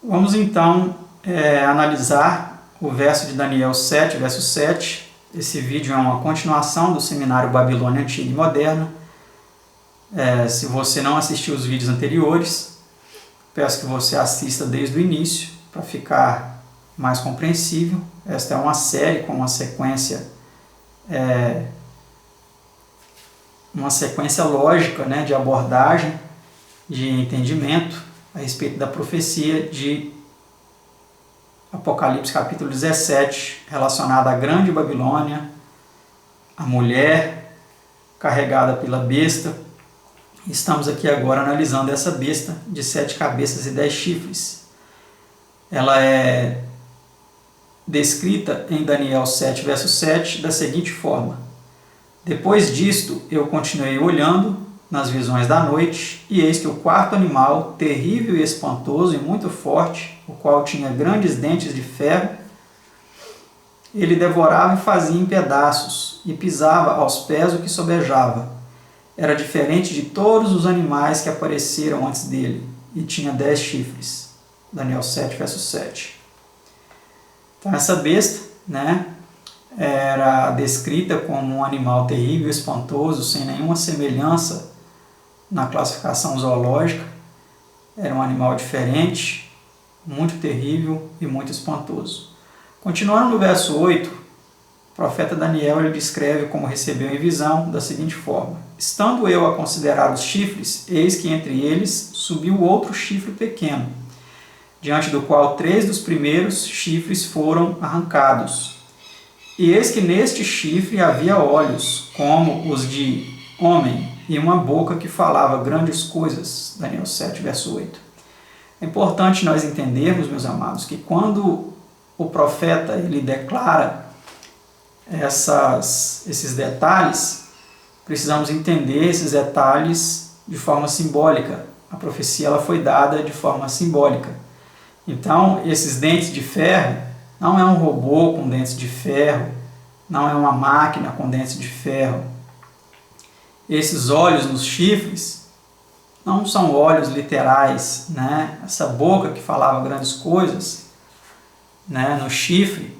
Vamos então analisar o verso de Daniel 7, verso 7. Esse vídeo é uma continuação do seminário Babilônia Antiga e Moderna. Se você não assistiu os vídeos anteriores, peço que você assista desde o início para ficar mais compreensível. Esta é uma série com uma sequência lógica, né, de abordagem, de entendimento a respeito da profecia de Apocalipse capítulo 17, relacionada à grande Babilônia, a mulher carregada pela besta. Estamos aqui agora analisando essa besta de 7 cabeças e 10 chifres. Ela é descrita em Daniel 7, verso 7, da seguinte forma: Depois disto eu continuei olhando nas visões da noite, e eis que o quarto animal, terrível e espantoso e muito forte, o qual tinha grandes dentes de ferro, ele devorava e fazia em pedaços, e pisava aos pés o que sobejava. Era diferente de todos os animais que apareceram antes dele, e tinha 10 chifres. Daniel 7, verso 7. Então essa besta, era descrita como um animal terrível e espantoso, sem nenhuma semelhança na classificação zoológica. Era um animal diferente, muito terrível e muito espantoso. Continuando no verso 8, o profeta Daniel ele descreve como recebeu em visão da seguinte forma: Estando eu a considerar os chifres, eis que entre eles subiu outro chifre pequeno, diante do qual 3 dos primeiros chifres foram arrancados. E eis que neste chifre havia olhos, como os de homem, e uma boca que falava grandes coisas. Daniel 7, verso 8. É importante nós entendermos, meus amados, que quando o profeta ele declara esses detalhes, precisamos entender esses detalhes de forma simbólica. A profecia ela foi dada de forma simbólica. Então, esses dentes de ferro não é um robô com dentes de ferro, não é uma máquina com dentes de ferro. Esses olhos nos chifres não são olhos literais, Essa boca que falava grandes coisas, no chifre,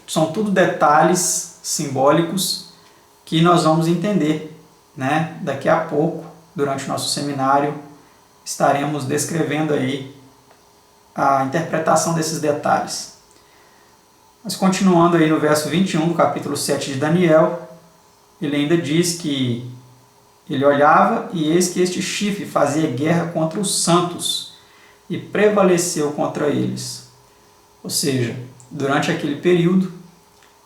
são tudo detalhes simbólicos que nós vamos entender, Daqui a pouco, durante o nosso seminário, estaremos descrevendo aí a interpretação desses detalhes. Mas continuando aí no verso 21 do capítulo 7 de Daniel, ele ainda diz que ele olhava e eis que este chifre fazia guerra contra os santos e prevaleceu contra eles. Ou seja, durante aquele período,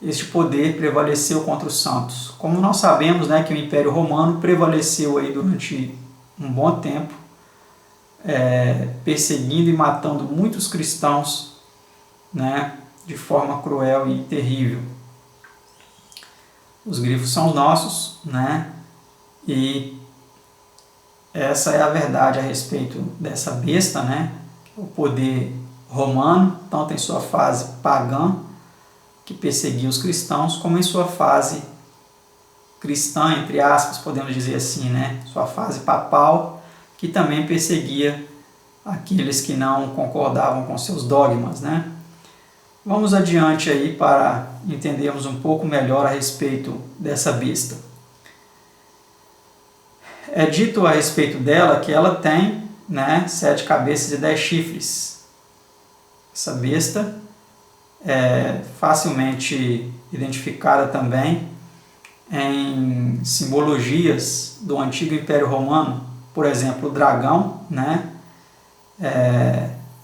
este poder prevaleceu contra os santos. Como nós sabemos, que o Império Romano prevaleceu aí durante um bom tempo, perseguindo e matando muitos cristãos, de forma cruel e terrível. Os grifos são nossos, e essa é a verdade a respeito dessa besta, O poder romano, tanto em sua fase pagã, que perseguia os cristãos, como em sua fase cristã, entre aspas, podemos dizer assim, Sua fase papal, que também perseguia aqueles que não concordavam com seus dogmas, Vamos adiante aí para entendermos um pouco melhor a respeito dessa besta. É dito a respeito dela que ela tem 7 cabeças e 10 chifres. Essa besta é facilmente identificada também em simbologias do antigo Império Romano. Por exemplo, o dragão,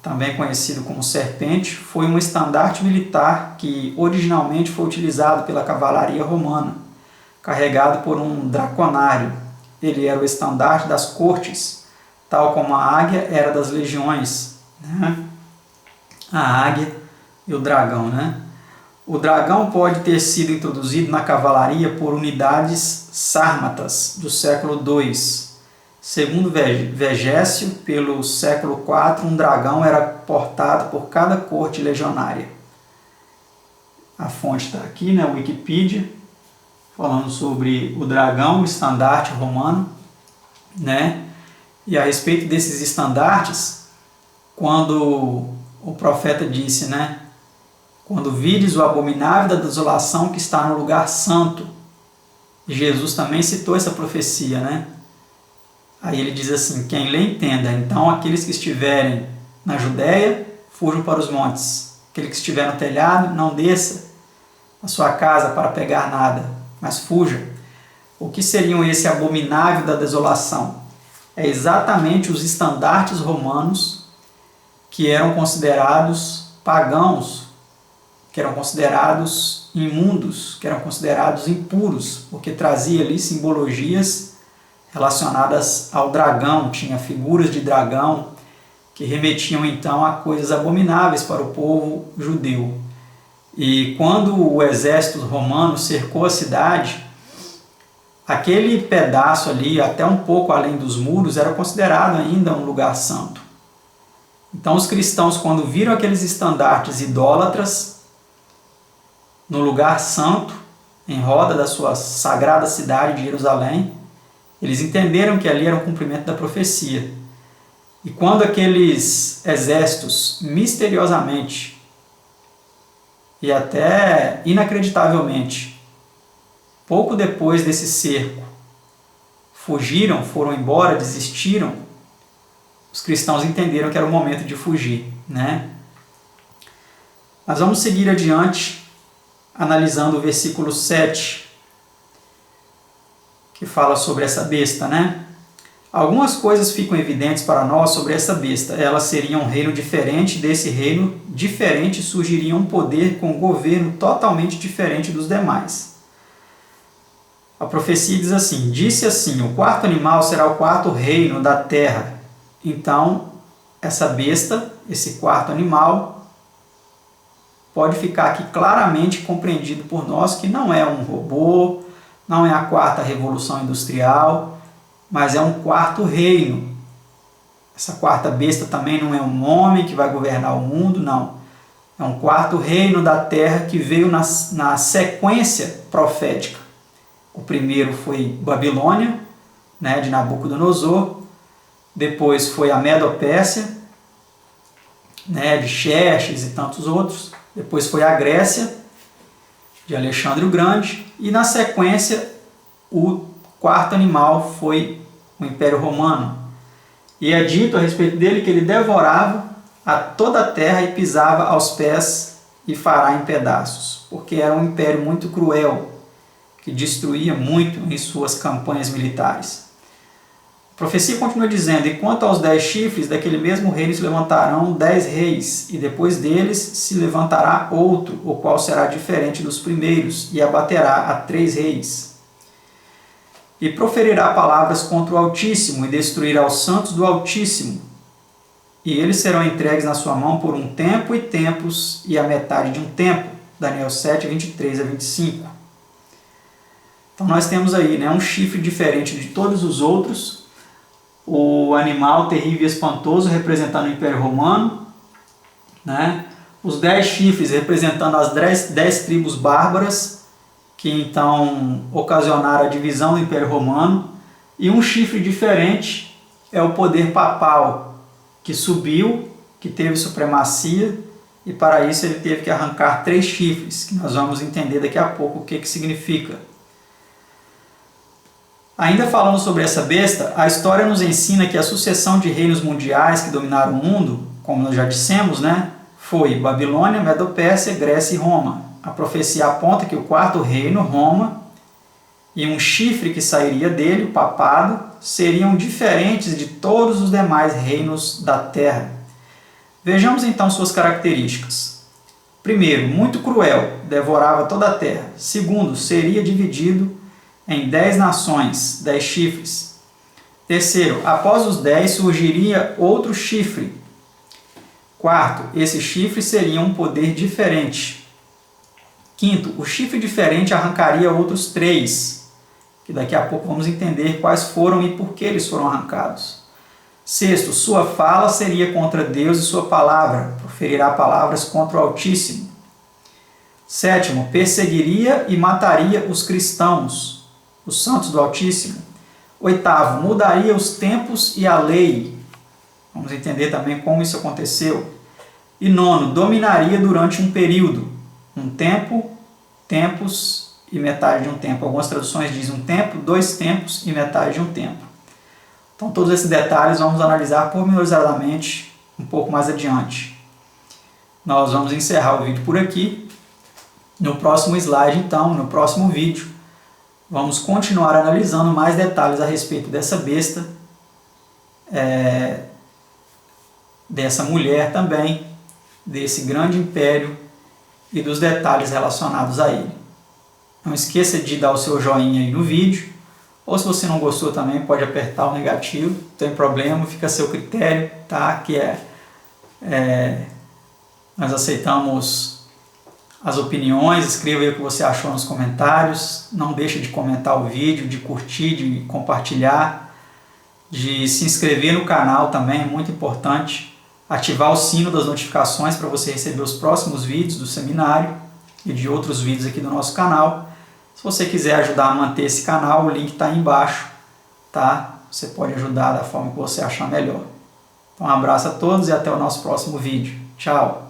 também conhecido como serpente, foi um estandarte militar que originalmente foi utilizado pela cavalaria romana, carregado por um draconário. Ele era o estandarte das cortes, tal como a águia era das legiões, A águia e o dragão, O dragão pode ter sido introduzido na cavalaria por unidades sármatas do século II. Segundo Vegésio, pelo século IV, um dragão era portado por cada corte legionária. A fonte está aqui, Wikipedia, falando sobre o dragão, o estandarte romano, E a respeito desses estandartes, quando o profeta disse, né? Quando vides o abominável da desolação que está no lugar santo. E Jesus também citou essa profecia, né? Aí ele diz assim, quem lê entenda, então aqueles que estiverem na Judéia, fujam para os montes. Aquele que estiver no telhado, não desça a sua casa para pegar nada, mas fuja. O que seriam esse abominável da desolação? É exatamente os estandartes romanos que eram considerados pagãos, que eram considerados imundos, que eram considerados impuros, porque trazia ali simbologias relacionadas ao dragão, tinha figuras de dragão que remetiam então a coisas abomináveis para o povo judeu. E quando o exército romano cercou a cidade, aquele pedaço ali, até um pouco além dos muros, era considerado ainda um lugar santo. Então os cristãos, quando viram aqueles estandartes idólatras no lugar santo, em roda da sua sagrada cidade de Jerusalém, eles entenderam que ali era um cumprimento da profecia. E quando aqueles exércitos misteriosamente e até inacreditavelmente, pouco depois desse cerco, fugiram, foram embora, desistiram, os cristãos entenderam que era o momento de fugir, né? Mas vamos seguir adiante, analisando o versículo 7, que fala sobre essa besta, né? Algumas coisas ficam evidentes para nós sobre essa besta. Ela seria um reino diferente, desse reino diferente surgiria um poder com um governo totalmente diferente dos demais. A profecia diz assim, disse assim, o quarto animal será o quarto reino da terra. Então, essa besta, esse quarto animal, pode ficar aqui claramente compreendido por nós que não é um robô, não é a quarta revolução industrial, mas é um quarto reino. Essa quarta besta também não é um homem que vai governar o mundo, não. É um quarto reino da terra que veio na sequência profética. O primeiro foi Babilônia, né, de Nabucodonosor. Depois foi a Medo-Pérsia, né, de Xerxes e tantos outros. Depois foi a Grécia, de Alexandre o Grande. E na sequência, o quarto animal foi o Império Romano. E é dito a respeito dele que ele devorava a toda a terra e pisava aos pés e fará em pedaços, porque era um império muito cruel, que destruía muito em suas campanhas militares. A profecia continua dizendo, e quanto aos 10 chifres, daquele mesmo reino se levantarão 10 reis, e depois deles se levantará outro, o qual será diferente dos primeiros, e abaterá a 3 reis. E proferirá palavras contra o Altíssimo, e destruirá os santos do Altíssimo. E eles serão entregues na sua mão por um tempo e tempos, e a metade de um tempo. Daniel 7, 23 a 25. Então nós temos aí, né, um chifre diferente de todos os outros, o animal terrível e espantoso representando o Império Romano, né? Os 10 chifres representando as 10 tribos bárbaras, que então ocasionaram a divisão do Império Romano, e um chifre diferente é o poder papal, que subiu, que teve supremacia, e para isso ele teve que arrancar 3 chifres, que nós vamos entender daqui a pouco o que significa. Ainda falando sobre essa besta, a história nos ensina que a sucessão de reinos mundiais que dominaram o mundo, como nós já dissemos, né, foi Babilônia, Medo-Pérsia, Grécia e Roma. A profecia aponta que o quarto reino, Roma, e um chifre que sairia dele, o papado, seriam diferentes de todos os demais reinos da terra. Vejamos então suas características. Primeiro, muito cruel, devorava toda a terra. Segundo, seria dividido em 10 nações, 10 chifres. Terceiro, após os 10 surgiria outro chifre. Quarto, esse chifre seria um poder diferente. Quinto, o chifre diferente arrancaria outros 3, que daqui a pouco vamos entender quais foram e por que eles foram arrancados. Sexto, sua fala seria contra Deus e sua palavra, proferirá palavras contra o Altíssimo. Sétimo, perseguiria e mataria os cristãos, os santos do Altíssimo. Oitavo, mudaria os tempos e a lei. Vamos entender também como isso aconteceu. E nono, dominaria durante um período, um tempo, tempos e metade de um tempo. Algumas traduções dizem um tempo, 2 tempos e metade de um tempo. Então todos esses detalhes vamos analisar pormenorizadamente um pouco mais adiante. Nós vamos encerrar o vídeo por aqui. No próximo slide, então, no próximo vídeo, vamos continuar analisando mais detalhes a respeito dessa besta, dessa mulher também, desse grande império e dos detalhes relacionados a ele. Não esqueça de dar o seu joinha aí no vídeo, ou se você não gostou também pode apertar o negativo, não tem problema, fica a seu critério, tá? Nós aceitamos as opiniões, escreva aí o que você achou nos comentários, não deixe de comentar o vídeo, de curtir, de compartilhar, de se inscrever no canal também, é muito importante, ativar o sino das notificações para você receber os próximos vídeos do seminário e de outros vídeos aqui do nosso canal. Se você quiser ajudar a manter esse canal, o link está aí embaixo, tá? Você pode ajudar da forma que você achar melhor. Então, um abraço a todos e até o nosso próximo vídeo. Tchau!